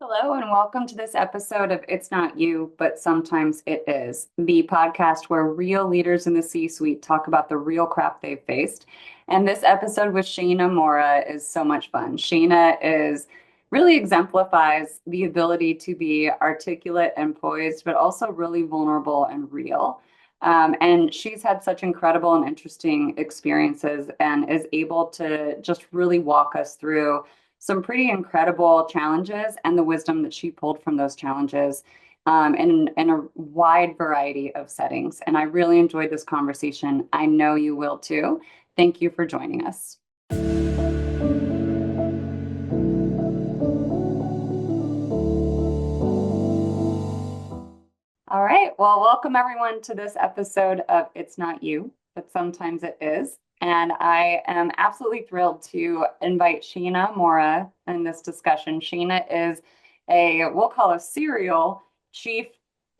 Hello, and welcome to this episode of It's Not You, but Sometimes It Is, the podcast where real leaders in the C-suite talk about the real crap they've faced. And this episode with Shayna Mora is so much fun. Shayna is really exemplifies the ability to be articulate and poised, but also really vulnerable and real. And she's had such incredible and interesting experiences and is able to just really walk us through some pretty incredible challenges and the wisdom that she pulled from those challenges in a wide variety of settings. And I really enjoyed this conversation. I know you will too. Thank you for joining us. All right. Well, welcome everyone to this episode of It's Not You, but Sometimes It Is. And I am absolutely thrilled to invite Shayna Mora in this discussion. Shayna is we'll call a serial chief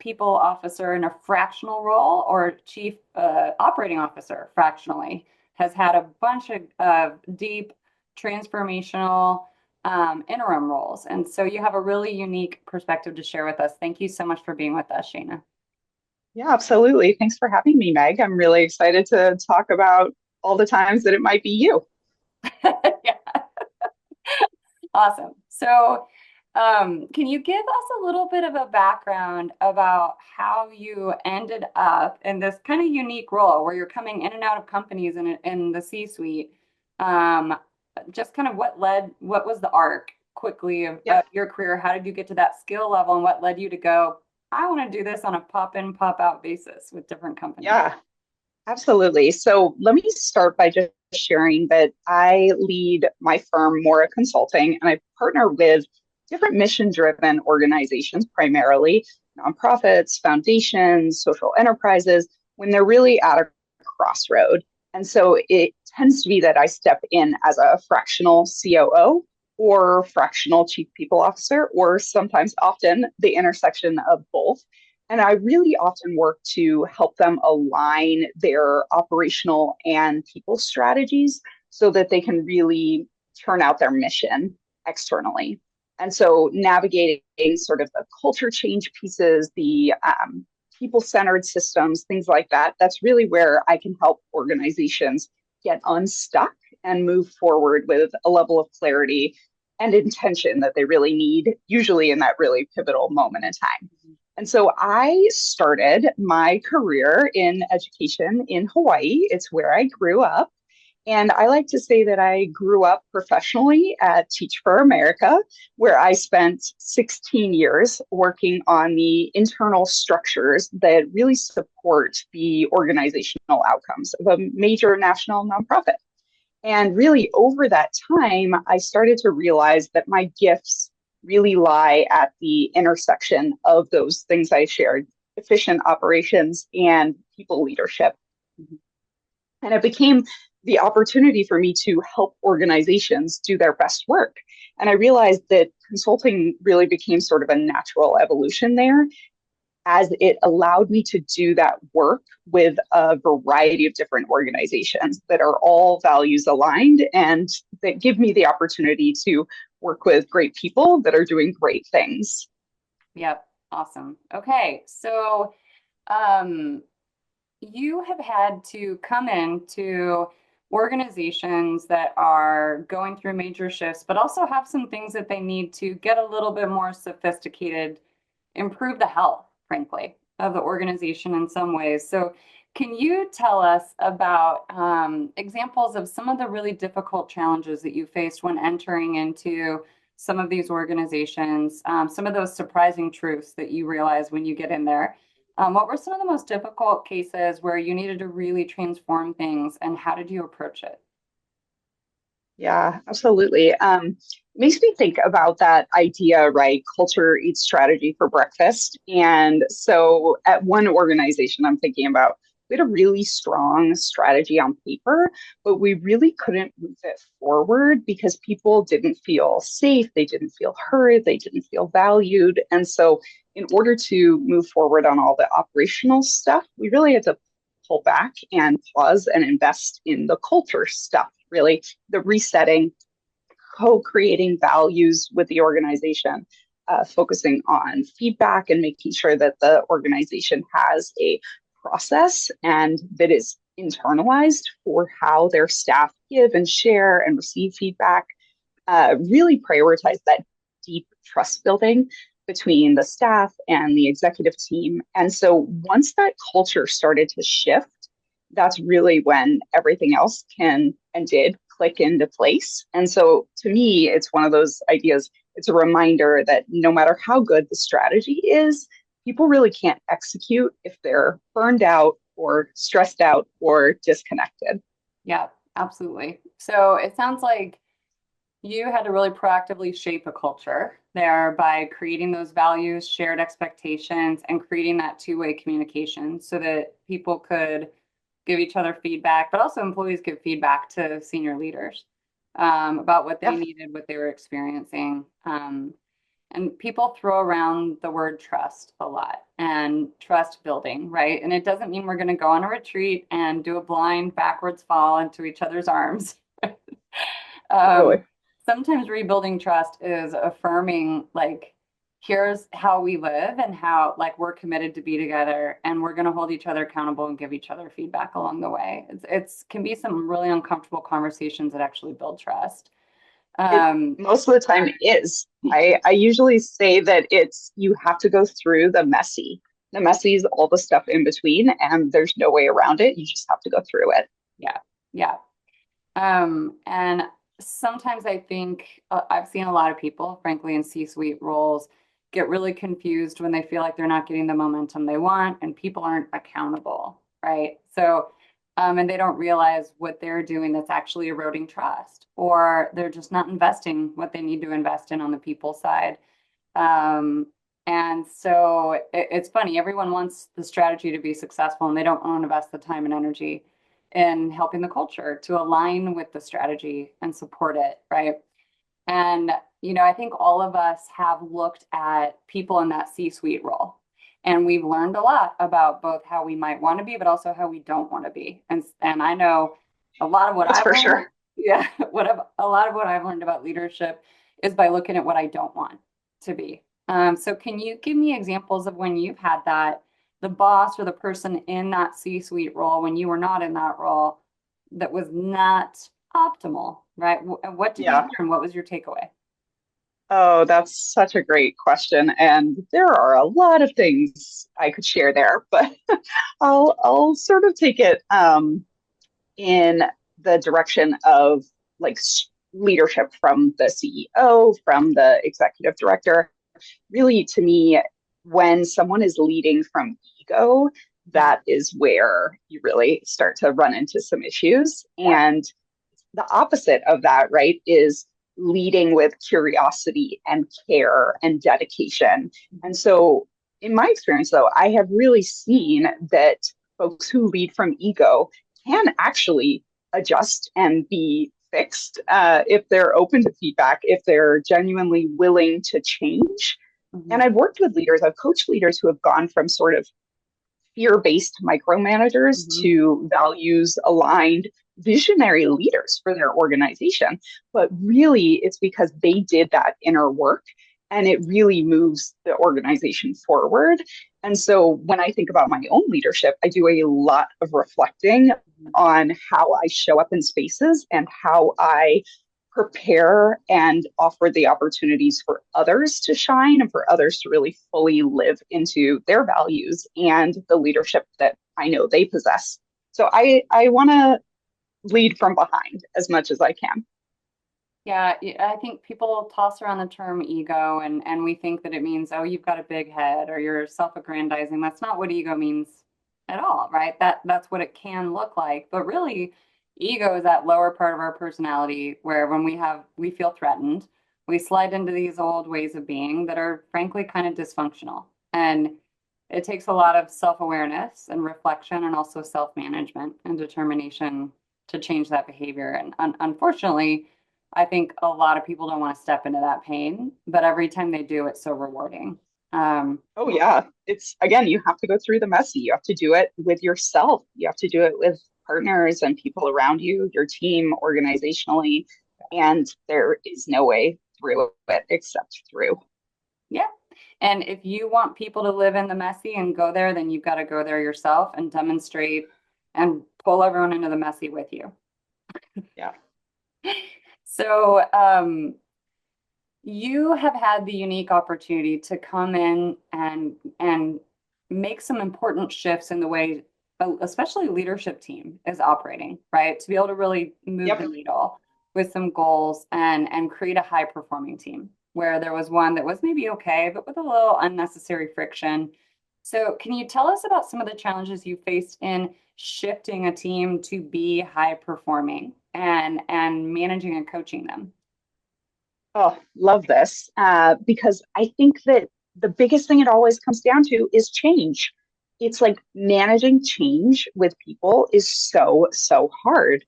people officer in a fractional role or chief operating officer fractionally, has had a bunch of deep transformational interim roles. And so you have a really unique perspective to share with us. Thank you so much for being with us, Shayna. Yeah, absolutely. Thanks for having me, Meg. I'm really excited to talk about all the times that it might be you. Yeah, awesome. So, can you give us a little bit of a background about how you ended up in this kind of unique role where you're coming in and out of companies in the C-suite? Um, just kind of what was the arc quickly of Yep. your career? How did you get to that skill level, and what led you to go, I want to do this on a pop in, pop out basis with different companies? Yeah, absolutely. So let me start by just sharing that I lead my firm, Mora Consulting, and I partner with different mission-driven organizations, primarily nonprofits, foundations, social enterprises, when they're really at a crossroad. And so it tends to be that I step in as a fractional COO or fractional chief people officer, or sometimes often the intersection of both. And I really often work to help them align their operational and people strategies so that they can really turn out their mission externally. And so navigating sort of the culture change pieces, the people centered systems, things like that, that's really where I can help organizations get unstuck and move forward with a level of clarity and intention that they really need, usually in that really pivotal moment in time. And so I started my career in education in Hawaii. It's where I grew up. And I like to say that I grew up professionally at Teach for America, where I spent 16 years working on the internal structures that really support the organizational outcomes of a major national nonprofit. And really, over that time, I started to realize that my gifts really lie at the intersection of those things I shared: efficient operations and people leadership. And it became the opportunity for me to help organizations do their best work. And I realized that consulting really became sort of a natural evolution there, as it allowed me to do that work with a variety of different organizations that are all values aligned and that give me the opportunity to work with great people that are doing great things. Yep, awesome. Okay, so um, you have had to come into organizations that are going through major shifts, but also have some things that they need to get a little bit more sophisticated, improve the health, frankly, of the organization in some ways. So, can you tell us about examples of some of the really difficult challenges that you faced when entering into some of these organizations, some of those surprising truths that you realize when you get in there? What were some of the most difficult cases where you needed to really transform things, and how did you approach it? Yeah, absolutely. It makes me think about that idea, right? Culture eats strategy for breakfast. And so at one organization I'm thinking about, we had a really strong strategy on paper, but we really couldn't move it forward because people didn't feel safe, they didn't feel heard, they didn't feel valued. And so in order to move forward on all the operational stuff, we really had to pull back and pause and invest in the culture stuff, really the resetting, co-creating values with the organization. focusing on feedback and making sure that the organization has a process and that is internalized for how their staff give and share and receive feedback. Really prioritize that deep trust building between the staff and the executive team. And so once that culture started to shift, that's really when everything else can and did click into place. And so to me, it's one of those ideas. It's a reminder that no matter how good the strategy is, people really can't execute if they're burned out or stressed out or disconnected. Yeah, absolutely. So it sounds like you had to really proactively shape a culture there by creating those values, shared expectations, and creating that two-way communication so that people could give each other feedback, but also employees give feedback to senior leaders about what they Yeah, needed, what they were experiencing. And people throw around the word trust a lot and trust building, right? And it doesn't mean we're going to go on a retreat and do a blind backwards fall into each other's arms. um, totally. Sometimes rebuilding trust is affirming, like, here's how we live and how, like, we're committed to be together and we're going to hold each other accountable and give each other feedback along the way. It's can be some really uncomfortable conversations that actually build trust. It Um, most of the time is. I usually say that it's you have to go through the messy. The messy is all the stuff in between, and there's no way around it. You just have to go through it. yeah, yeah. And sometimes I think I've seen a lot of people, frankly, in C-suite roles get really confused when they feel like they're not getting the momentum they want and people aren't accountable, right? So, and they don't realize what they're doing that's actually eroding trust, or they're just not investing what they need to invest in on the people side. Um, and so it's funny, everyone wants the strategy to be successful and they don't want to invest the time and energy in helping the culture to align with the strategy and support it, right? And, I think all of us have looked at people in that C-suite role. And we've learned a lot about both how we might want to be, but also how we don't want to be. And I know a lot of what That's I've for learned, sure. yeah, a lot of what I've learned about leadership is by looking at what I don't want to be. So can you give me examples of when you've had that, the boss or the person in that C-suite role, when you were not in that role, that was not optimal, right? What did you Yeah. learn? What was your takeaway? Oh, that's such a great question. And there are a lot of things I could share there, but I'll sort of take it in the direction of like leadership from the CEO, from the executive director. Really, to me, when someone is leading from ego, Mhm. that is where you really start to run into some issues. Yeah. And the opposite of that, right, is leading with curiosity and care and dedication. Mhm. And so, in my experience, though, I have really seen that folks who lead from ego can actually adjust and be fixed if they're open to feedback, if they're genuinely willing to change. And Mhm. I've worked with leaders, I've coached leaders who have gone from sort of fear-based micromanagers Mhm. to values-aligned visionary leaders for their organization. But really, it's because they did that inner work and it really moves the organization forward. And so when I think about my own leadership, I do a lot of reflecting Mhm. on how I show up in spaces and how I prepare and offer the opportunities for others to shine and for others to really fully live into their values and the leadership that I know they possess. So I want to lead from behind as much as I can. Yeah, I think people toss around the term ego and we think that it means, oh, you've got a big head or you're self-aggrandizing. That's not what ego means at all, right? That's what it can look like. But really, ego is that lower part of our personality where when we feel threatened, we slide into these old ways of being that are frankly kind of dysfunctional. And it takes a lot of self-awareness and reflection and also self-management and determination to change that behavior. And unfortunately, I think a lot of people don't want to step into that pain, but every time they do, it's so rewarding. Um, Oh yeah, it's again, you have to go through the messy. You have to do it with yourself. You have to do it with partners and people around you, your team, organizationally, and there is no way through it except through. yeah, And if you want people to live in the messy and go there, then you've got to go there yourself and demonstrate and pull everyone into the messy with you. Yeah. So, you have had the unique opportunity to come in and make some important shifts in the way, especially leadership team is operating, right? To be able to really move the Yep. needle with some goals and create a high performing team where there was one that was maybe okay, but with a little unnecessary friction. So, can you tell us about some of the challenges you faced in shifting a team to be high performing and managing and coaching them? Oh, love this. Because I think that the biggest thing it always comes down to is change. It's like managing change with people is so, so hard.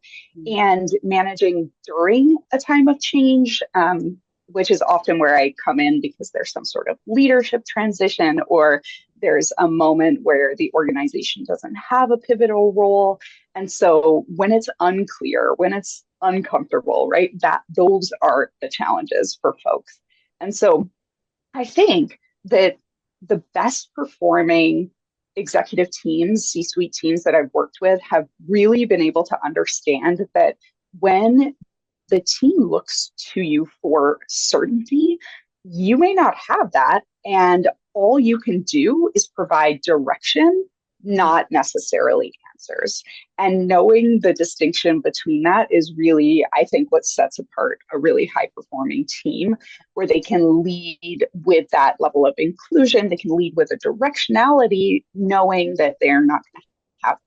And managing during a time of change, which is often where I come in because there's some sort of leadership transition or there's a moment where the organization doesn't have a pivotal role. And so when it's unclear, when it's uncomfortable, right, that those are the challenges for folks. And so I think that the best performing executive teams, C suite teams that I've worked with have really been able to understand that when the team looks to you for certainty, you may not have that. And all you can do is provide direction, not necessarily answers. And knowing the distinction between that is really, I think, what sets apart a really high performing team where they can lead with that level of inclusion. They can lead with a directionality, knowing that they're not going to have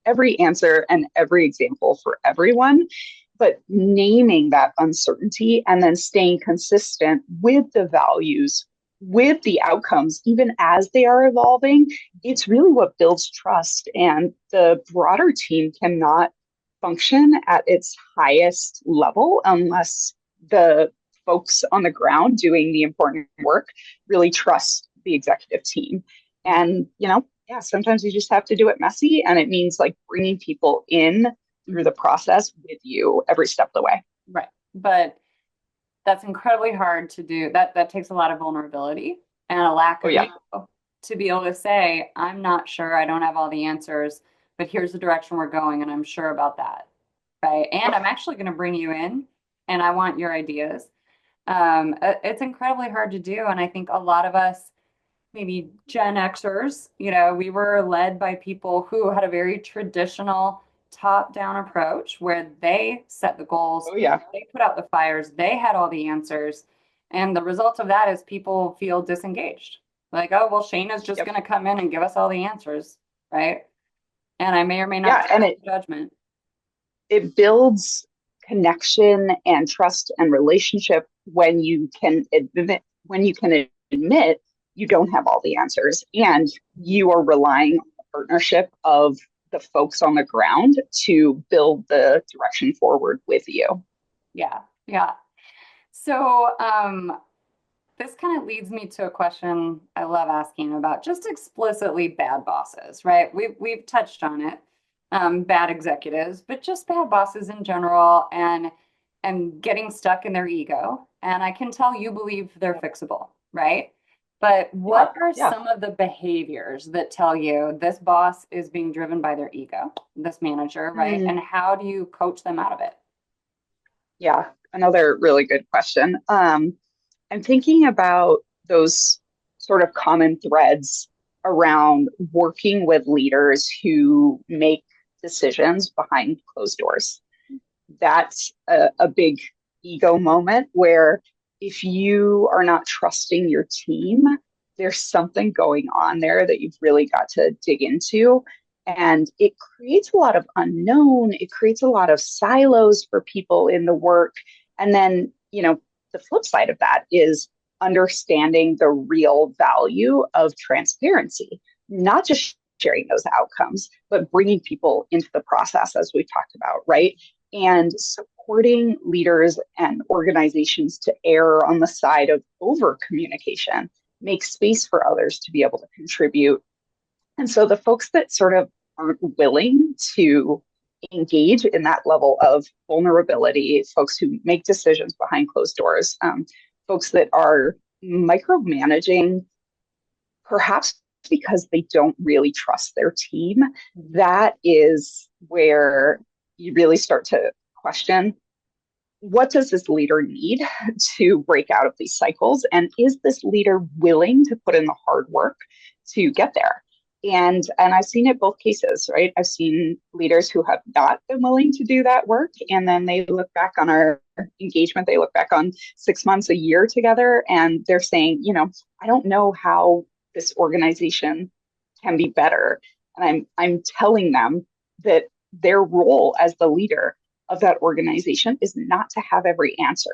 every answer and every example for everyone, but naming that uncertainty and then staying consistent with the values, with the outcomes, even as they are evolving. It's really what builds trust. And the broader team cannot function at its highest level unless the folks on the ground doing the important work really trust the executive team. And, yeah, sometimes you just have to do it messy. And it means like bringing people in through the process with you every step of the way. Right. But that's incredibly hard to do. That takes a lot of vulnerability and a lack Oh, of yeah. ego to be able to say, I'm not sure, I don't have all the answers, but here's the direction we're going, and I'm sure about that. Right. And Yep. I'm actually going to bring you in and I want your ideas. It's incredibly hard to do. And I think a lot of us, maybe Gen Xers, we were led by people who had a very traditional top-down approach where they set the goals, Oh, yeah. they put out the fires, they had all the answers. And the result of that is people feel disengaged. Like, oh, well, Shayna's just Yep. going to come in and give us all the answers, right? And I may or may not Yeah. trust And the judgment. it builds connection and trust and relationship when you can admit you don't have all the answers and you are relying on the partnership of the folks on the ground to build the direction forward with you. Yeah, yeah. So, this kind of leads me to a question I love asking about just explicitly bad bosses, right? We've touched on it, bad executives, but just bad bosses in general, and getting stuck in their ego. And I can tell you believe they're fixable, right? But Yeah, what are yeah. some of the behaviors that tell you this boss is being driven by their ego, this manager, right? Mm, And how do you coach them out of it? yeah, another really good question. I'm thinking about those sort of common threads around working with leaders who make decisions behind closed doors. That's a big ego moment where if you are not trusting your team, there's something going on there that you've really got to dig into. And it creates a lot of unknown. It creates a lot of silos for people in the work. And then, the flip side of that is understanding the real value of transparency, not just sharing those outcomes, but bringing people into the process, as we've talked about, right? And supporting leaders and organizations to err on the side of over communication, make space for others to be able to contribute. And so the folks that sort of aren't willing to engage in that level of vulnerability, folks who make decisions behind closed doors, folks that are micromanaging, perhaps because they don't really trust their team, that is where you really start to question, what does this leader need to break out of these cycles? And is this leader willing to put in the hard work to get there? And I've seen it both cases, right? I've seen leaders who have not been willing to do that work, and then they look back on our engagement, they look back on 6 months, a year together, and they're saying, I don't know how this organization can be better. And I'm telling them that their role as the leader of that organization is not to have every answer.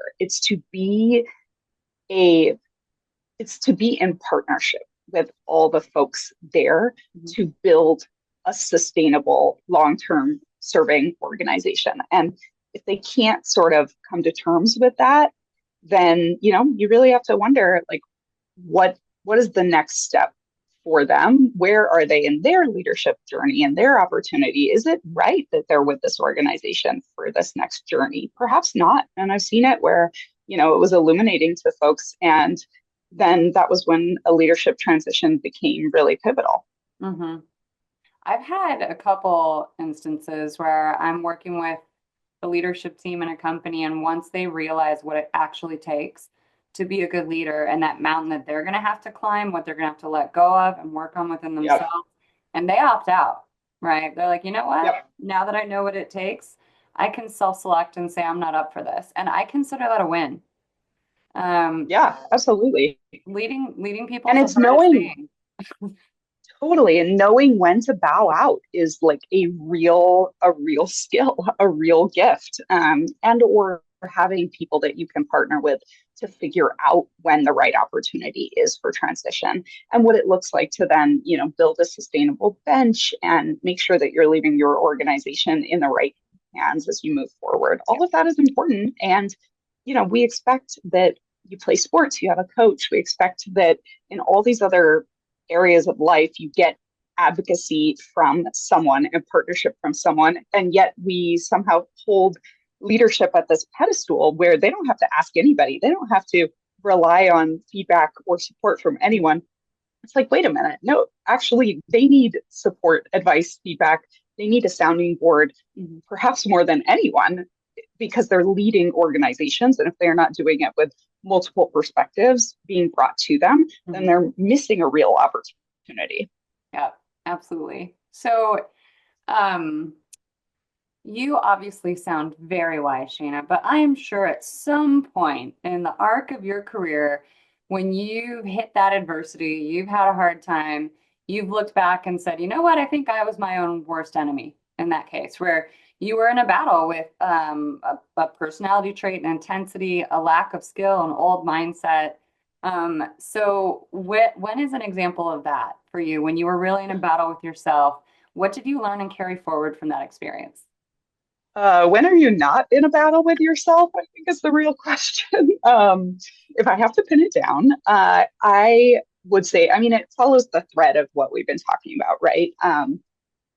A it's to be in partnership with all the folks there to build a sustainable long-term serving organization. And if they can't sort of come to terms with that, then you really have to wonder, like, what is the next step for them? Where are they in their leadership journey and their opportunity? Is it right that they're with this organization for this next journey? Perhaps not. And I've seen it where, it was illuminating to folks. And then that was when a leadership transition became really pivotal. Mm-hmm. I've had a couple instances where I'm working with the leadership team in a company, and once they realize what it actually takes to be a good leader and that mountain that they're going to have to climb, what they're going to have to let go of and work on within Yep. themselves, and they opt out, right? They're like, you know what? Yep. Now that I know what it takes, I can self-select and say I'm not up for this, and I consider that a win. Yeah, absolutely. Leading people And is the it's hardest knowing thing. Totally. And knowing when to bow out is like a real skill, a real gift. And or having people that you can partner with to figure out when the right opportunity is for transition and what it looks like to then, build a sustainable bench and make sure that you're leaving your organization in the right hands as you move forward. Yeah. All of that is important. And, we expect that you play sports, you have a coach. We expect that in all these other areas of life, you get advocacy from someone and partnership from someone. And yet we somehow hold leadership at this pedestal where they don't have to ask anybody, they don't have to rely on feedback or support from anyone. It's like, wait a minute. No, actually, they need support, advice, feedback. They need a sounding board, perhaps more than anyone, because they're leading organizations. And if they're not doing it with multiple perspectives being brought to them, then they're missing a real opportunity. Yeah, absolutely. So, um, you obviously sound very wise, Shayna, but I am sure at some point in the arc of your career, when you've hit that adversity, you've had a hard time, you've looked back and said, you know what, I think I was my own worst enemy in that case, where you were in a battle with a personality trait, an intensity, a lack of skill, an old mindset. So when is an example of that for you when you were really in a battle with yourself? What did you learn and carry forward from that experience? When are you not in a battle with yourself? I think is the real question. If I have to pin it down, I would say, I mean, it follows the thread of what we've been talking about, right?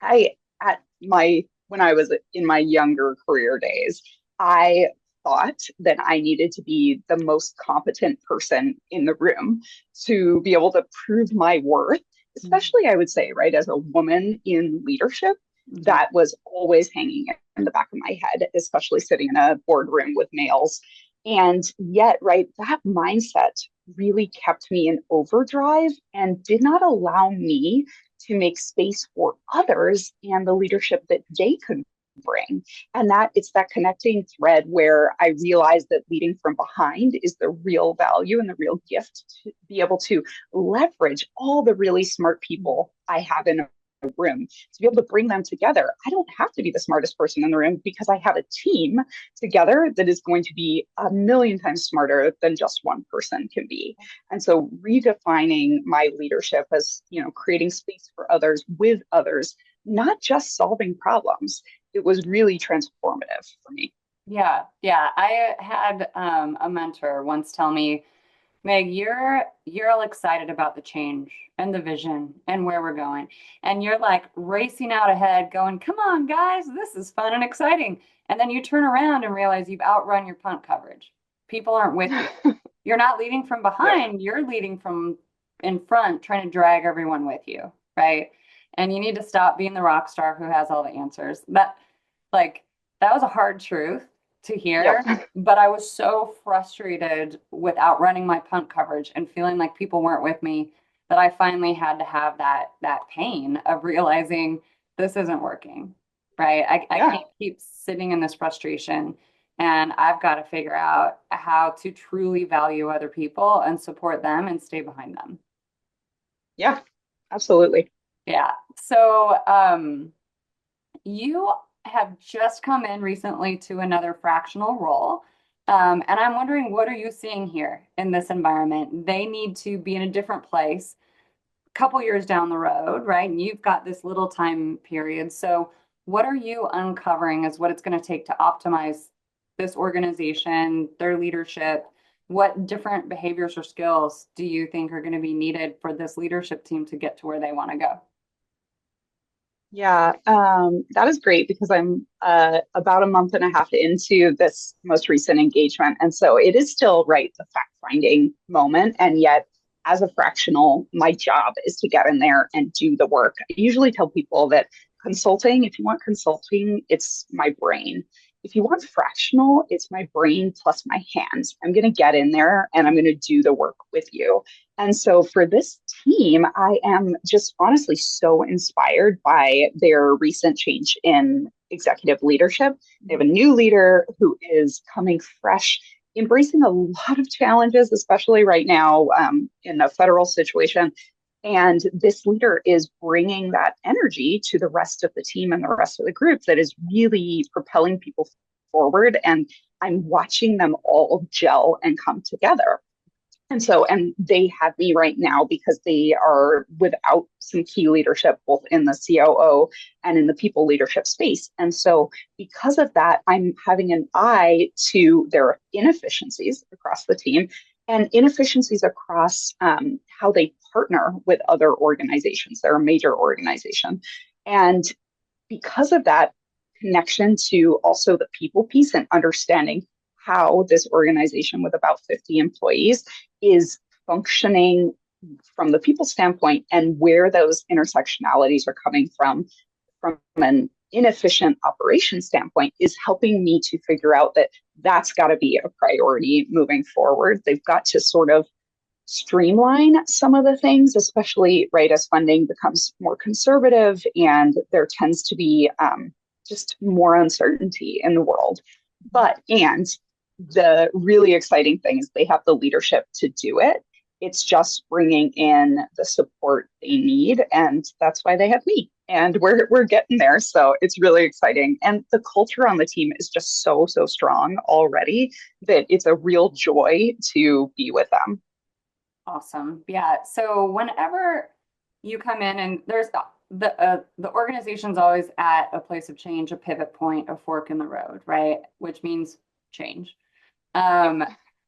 I at my When I was in my younger career days, I thought that I needed to be the most competent person in the room to be able to prove my worth, especially I would say, right, as a woman in leadership. That was always hanging in the back of my head, especially sitting in a boardroom with males. And yet, right, that mindset really kept me in overdrive and did not allow me to make space for others and the leadership that they could bring. And that it's that connecting thread where I realized that leading from behind is the real value and the real gift, to be able to leverage all the really smart people I have in a room to be able to bring them together. I don't have to be the smartest person in the room because I have a team together that is going to be a million times smarter than just one person can be. And so redefining my leadership as, creating space for others with others, not just solving problems. It was really transformative for me. Yeah, yeah. I had a mentor once tell me, Meg, you're all excited about the change and the vision and where we're going. And you're like racing out ahead, going, come on, guys, this is fun and exciting. And then you turn around and realize you've outrun your punt coverage. People aren't with you. you're not leading from Yep. behind, you're leading from in front, trying to drag everyone with you, right? And you need to stop being the rock star who has all the answers. Like, that was a hard truth to Yep. hear, but I was so frustrated with outrunning my punt coverage and feeling like people weren't with me that I finally had to have that pain of realizing this isn't working, right? I Yeah. can't keep sitting in this frustration, and I've got to figure out how to truly value other people and support them and stay behind them. Yeah. Absolutely. Yeah. So, you have just come in recently to another fractional role. And I'm wondering, what are you seeing here in this environment? They need to be in a different place a couple years down the road, right? And you've got this little time period. So, what are you uncovering as what it's going to take to optimize this organization, their leadership? What different behaviors or skills do you think are going to be needed for this leadership team to get to where they want to go? Yeah, that is great because I'm about a month and a half into this most recent engagement. And so it is still right, the fact finding moment. And yet, as a fractional, my job is to get in there and do the work. I usually tell people that consulting, if you want consulting, it's my brain. If you want fractional, it's my brain plus my hands. I'm going to get in there and I'm going to do the work with you. And so for this team, I am just honestly so inspired by their recent change in executive leadership. They have a new leader who is coming fresh, embracing a lot of challenges, especially right now in a federal situation. And this leader is bringing that energy to the rest of the team and the rest of the group that is really propelling people forward. And I'm watching them all gel and come together. And so, and they have me right now because they are without some key leadership, both in the COO and in the people leadership space. And so, because of that, I'm having an eye to their inefficiencies across the team and inefficiencies across how they partner with other organizations. They're a major organization. And because of that connection to also the people piece and understanding how this organization with about 50 employees is functioning from the people standpoint and where those intersectionalities are coming from an inefficient operation standpoint is helping me to figure out that that's got to be a priority moving forward. They've got to sort of streamline some of the things, especially right as funding becomes more conservative and there tends to be just more uncertainty in the world. And the really exciting thing is they have the leadership to do it. It's just bringing in the support they need, and that's why they have me. And we're getting there, so it's really exciting. And the culture on the team is just so strong already that it's a real joy to be with them. Awesome. Yeah. So whenever you come in and there's the organization's always at a place of change, a pivot point, a fork in the road, right? Which means change. Yep. Um,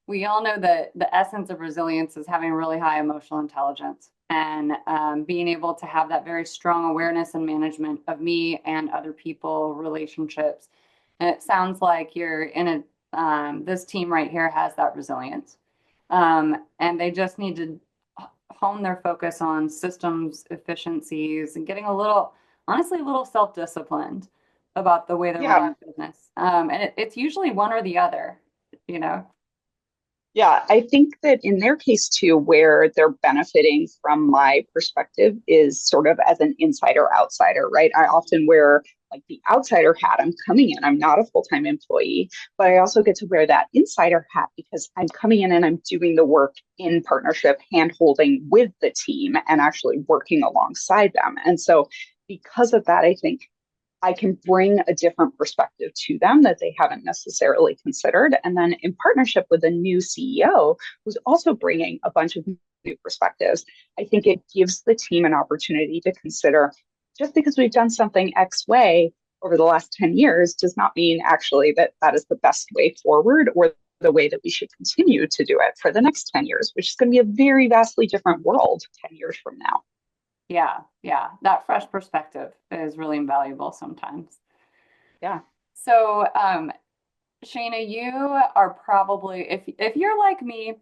we all know that the essence of resilience is having really high emotional intelligence and being able to have that very strong awareness and management of me and other people, relationships. And it sounds like you're in this team right here has that resilience. And they just need to hone their focus on systems efficiencies and getting honestly, a little self-disciplined about the way they're running Yeah. the business. And it's usually one or the other, you know? Yeah, I think that in their case too, where they're benefiting from my perspective is sort of as an insider outsider, right? I often wear like the outsider hat. I'm coming in, I'm not a full-time employee, but I also get to wear that insider hat because I'm coming in and I'm doing the work in partnership, hand holding with the team and actually working alongside them. And so because of that, I think I can bring a different perspective to them that they haven't necessarily considered. And then in partnership with a new CEO who's also bringing a bunch of new perspectives, I think it gives the team an opportunity to consider just because we've done something X way over the last 10 years does not mean actually that that is the best way forward or the way that we should continue to do it for the next 10 years, which is going to be a very vastly different world 10 years from now. Yeah, yeah. That fresh perspective is really invaluable sometimes. Yeah. So, Shayna, you are probably if you're like me,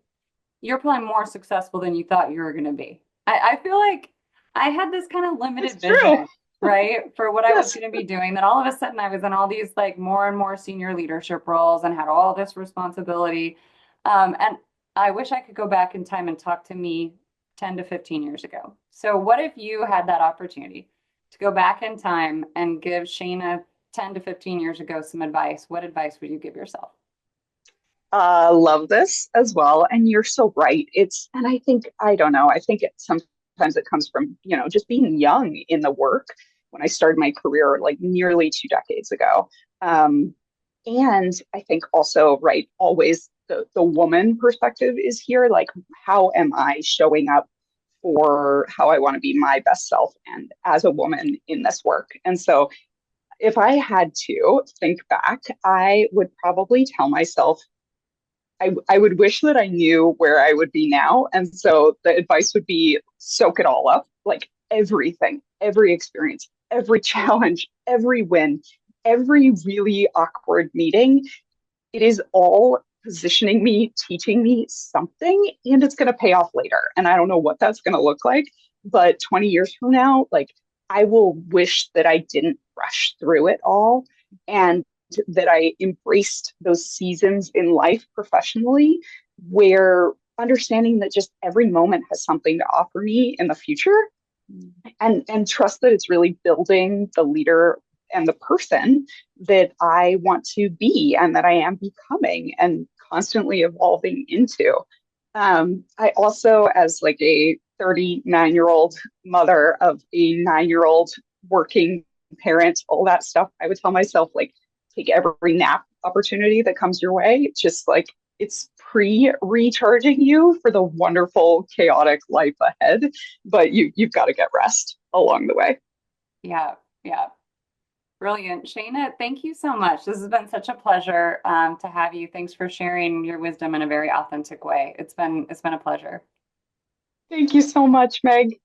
you're probably more successful than you thought you were going to be. I feel like I had this kind of It's limited true. vision, right, for what I was Yes. going to be doing. Then all of a sudden I was in all these like more and more senior leadership roles and had all this responsibility. And I wish I could go back in time and talk to me 10 to 15 years ago. So what if you had that opportunity to go back in time and give Shayna 10 to 15 years ago some advice? What advice would you give yourself? Love this as well. And you're so right. And I think, I don't know, I think sometimes it comes from, just being young in the work when I started my career like nearly 2 decades ago. Um, and I think also, right, always the woman perspective is here. Like, how am I showing up for how I want to be my best self and as a woman in this work? And so if I had to think back, I would probably tell myself I would wish that I knew where I would be now. And so the advice would be soak it all up, like everything, every experience, every challenge, every win, every really awkward meeting. It is all positioning me, teaching me something, and it's going to pay off later. And I don't know what that's going to look like, but 20 years from now, like I will wish that I didn't rush through it all and that I embraced those seasons in life professionally where understanding that just every moment has something to offer me in the future and trust that it's really building the leader and the person that I want to be and that I am becoming and constantly evolving into. I also, as like a 39-year-old mother of a 9-year-old working parent, all that stuff, I would tell myself, like, take every nap opportunity that comes your way. It's just like it's pre-recharging you for the wonderful, chaotic life ahead. But you've got to get rest along the way. Yeah, yeah. Brilliant. Shayna, thank you so much. This has been such a pleasure to have you. Thanks for sharing your wisdom in a very authentic way. It's been a pleasure. Thank you so much, Meg.